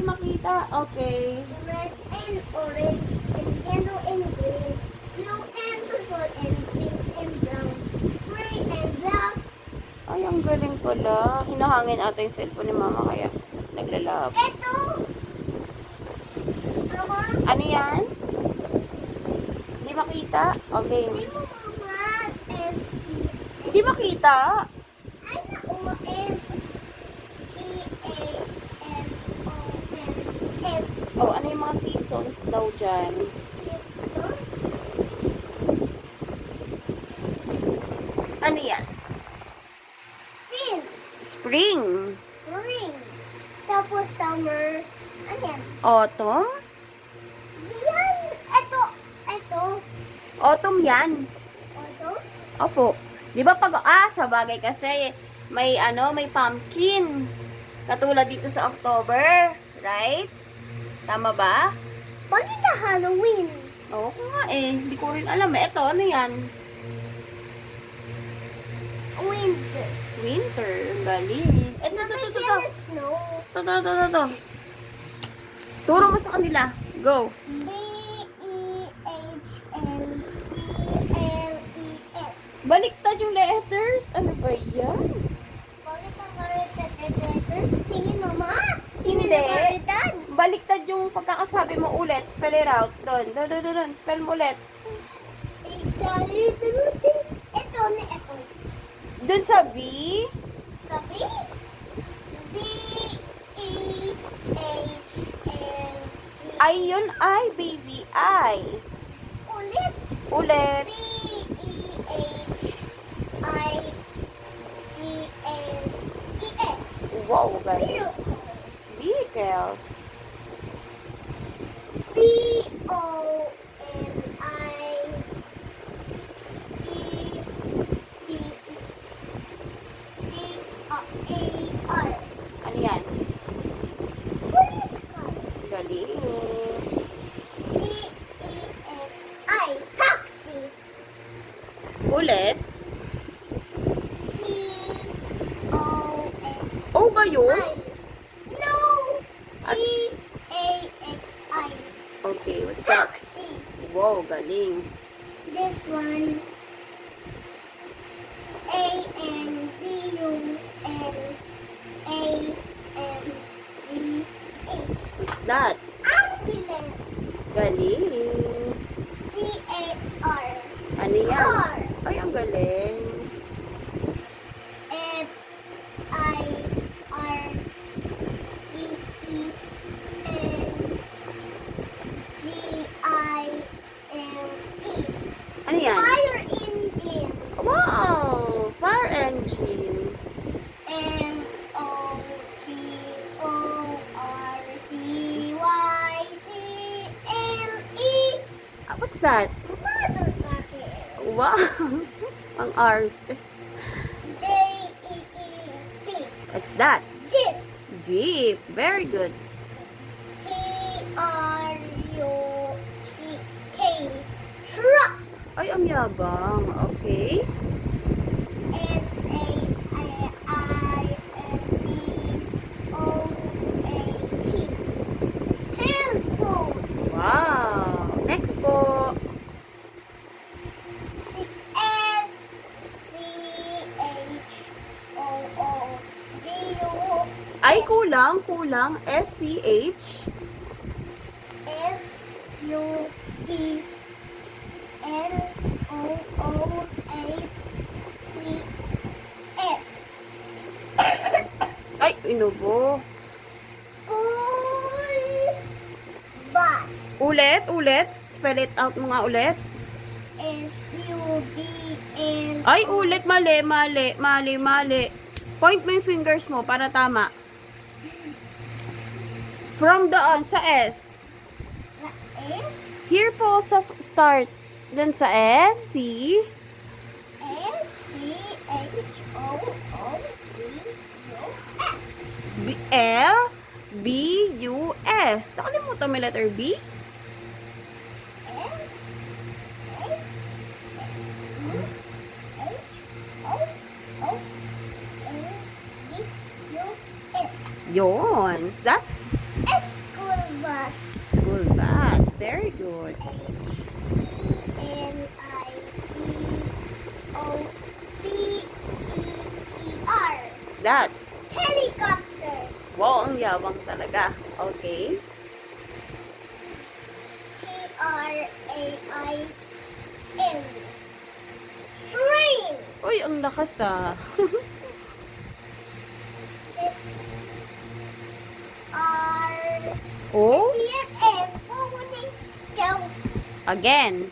makita. Okay. Red and orange and yellow and green. Blue and purple and pink and brown. Gray and black. Ay, ang galing pala. Hinahangin ata yung cellphone ni mama kaya naglalab. Ito. Mama. Ano yan? Hindi makita? Okay. Hindi mo mama. S-P. Hindi makita. Ay na O-S-E-A-S-O-N-S. Oh, ano yung mga seasons daw dyan? Ano yan? Spring. Spring. Spring. Tapos summer. Ano yan? Autumn? Yan. Ito. Autumn yan. Autumn. Opo. Di ba pag, sa bagay kasi, may pumpkin. Katulad dito sa October. Right? Tama ba? Bakit na Halloween? Oo ko nga eh. Hindi ko rin alam eh. Ito, ano yan? Winter. Winter. Galing. Ito. Nabigyan ng snow. Ito. Turo mo sa kanila. Go. B-E-H-N-C-L-E-S. Baliktad yung letters. Ano ba yan? Bakit ang karitan letters? Tingin mama. Hindi. Karitan. Baliktad yung pagkakasabi mo ulit. Spell it out. Doon. Spell mo ulit. Ito na ito. Doon sa V. Sabi? B-E-H-N-C. I yun. I, baby. I. Ulit. Ulit. B-E-H-I-C-L-E-S. Wow, galing. Vehicles. B-O-L-I-C-C-A-R. Ano yan? Police car. Galing. T-E-X-I. Taxi. Ulit. T-O-X. O ba yun? No! T-A-X-I. Okay, what's that? Taxi. Wow, galing. This one. A-N-B-U-L-A-N-C-A. What's that? Ambulance. Galing. C-A-R. Ano yan? Car. Ay, ang galing. F-I-R-E-E-N-G-I-M-E. Ano yan? Fire engine. Wow! Fire engine. M-O-T-O-R-C-Y-C-L-E. What's that? Motorcycle. Wow! Ang art. J-E-E-P. What's that? Jeep. Jeep. Very good. T-R-U-C-K. Truck. Ay, ang yabang. Okay. S-A-I-N-E-O-A-T. Sailboat. Wow! Next po. S-C-H-O-O-B-U. Ay, kulang. S-C-H. S-U-B-L-O-O-H-C-S. Ay, inubo. School bus. Ulit. Spell it out mo nga ulit. S-U-B-L. Ay, ulit. Mali. Point mo yung fingers mo para tama. From doon sa S. Sa S. Here po sa start. Then sa S, C. S-C-H-O-O-B-U-S. L, B, U, S. Nakalimutan mo yung letter B? S. C-H-O-O-B-U-S. Yun. Is that? S. good. Helicopter. What's that? Helicopter. Wow, ang yabang talaga. Okay. Train. Train. Uy, ang lakas ah. This are Oh, F opening scout. again.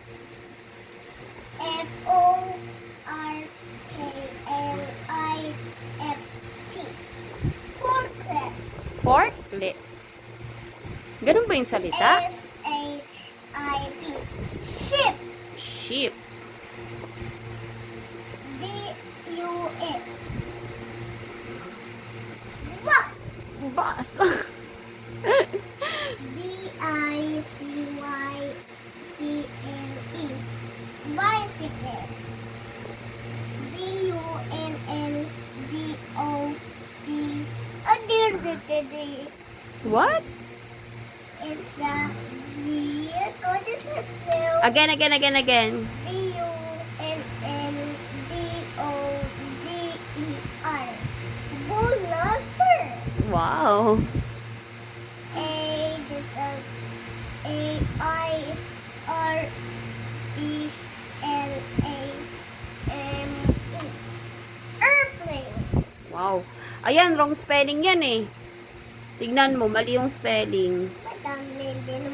Forklift. Forklift. Forklift. Ganun ba yung salita? SHIP. Ship. Ship. BUS. Bus. Bus. BICYCLE. Bicycle. BUNNDOC. Oh, dear. What? Is the vehicle. This is the Again. BUNNDOGER. Bulldozer. Wow. This is AIRPLANE. Airplane. Wow. Ayan, wrong spelling yan eh. Tignan mo, mali yung spelling.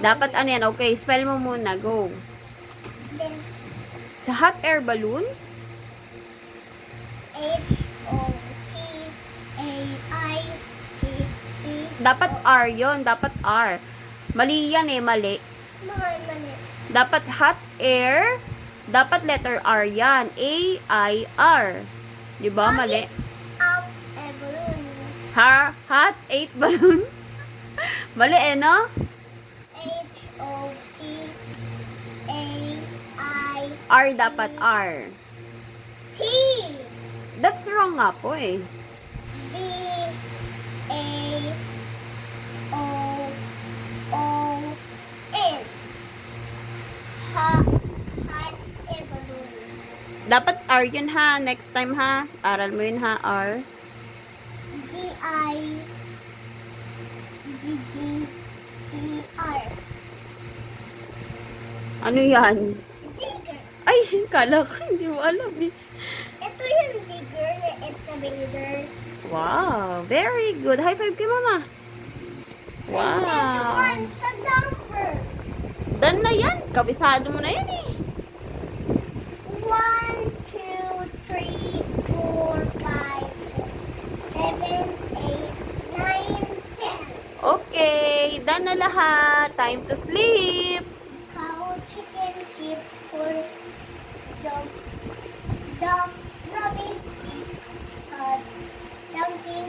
Dapat ano yan? Okay, spell mo muna. Go. This Sa hot air balloon? HOTAITE. Dapat R yon. Dapat R. Mali yan eh, mali. Mali. Dapat hot air. Dapat letter R yan. A-I-R. Diba? Mali. Of a balloon. Hot 8 balloon. Mali eh, no? HOTAI. R dapat R. T. That's wrong nga po eh. B. A. O. O. N. Hot air balloon. Dapat R yun ha. Next time ha. Aral mo yun ha, R. DIGGER. Ano yan? Digger. Ay, kala ko. Hindi mo alam eh. Ito yung digger na excavator. Wow. Very good. High five kay mama. Ito Wow. one sa dumper. Done na yan. Kabisado mo na yan eh. 1, 2, 3, 4, 5, 6, 7, 8, 9, 10. Okay. Done na lahat. Time to sleep. Cow, chicken, sheep, horse, dog, rabbit, cat, donkey,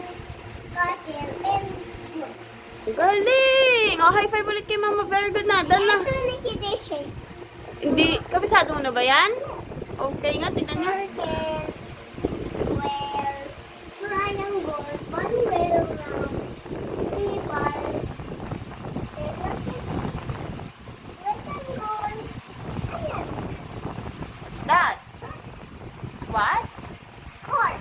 cattle, and moose. Galing! Oh, high five ulit kay mama. Very good na. Done na. Ito nakita shape. Hindi. Kabisado mo na ba yan? Okay nga. Tignan nyo. Circle, square, triangle, one rail round, oval, circle, rectangle. Ayan. What's that? What? Heart.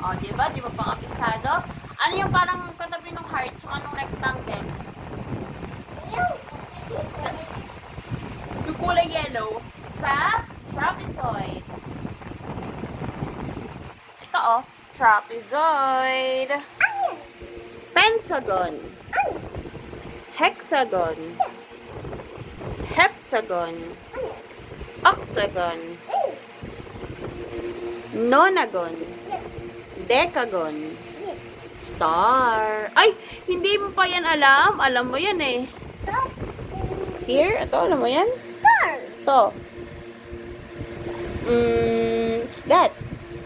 Oh, di ba? Di ba pa kabisado? Ano yung parang katabi ng heart tsaka nung rectangle? Yung kulay yellow. It's a trapezoid. Ito oh. Trapezoid. Pentagon. Hexagon. Heptagon. Octagon. Nonagon. Decagon. Star. Ay! Hindi mo pa yan alam. Alam mo yan eh. Here? Ito, alam mo yan? Star. Ito. What's that?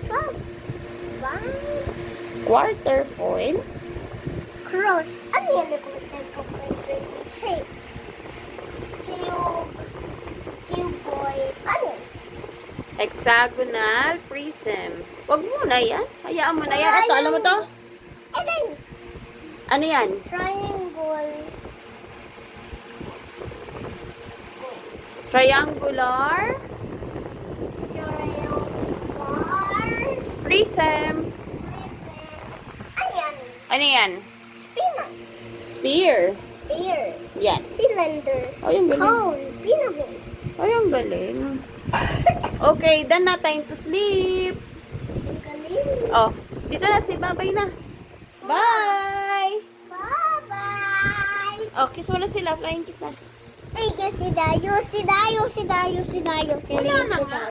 Trump. One. Quarterfoil. Cross. Ano yan na shape? Cube. Cuboid. Ano yan? Hexagonal prism. Wag muna yan. Hayaan mo na yan. Ito, alam mo to? And then, Ano yan? triangle. Triangular. Bar. Prism. Ayan. Ano yan? Spinach. Spear. Spear. Yan. Cylinder. Oh, yung galing. Cone. Pinahole. Oh, yung galing. Okay, done na. Time to sleep. Ang galing. Oh, dito na si Babay na. Bye! Bye-bye. Oh, kiss mo na sila. Flying kiss na. Ay, si Dayo, si Dayo, si Dayo, si Dayo, si Wala Dayo, na si nga. Dayo.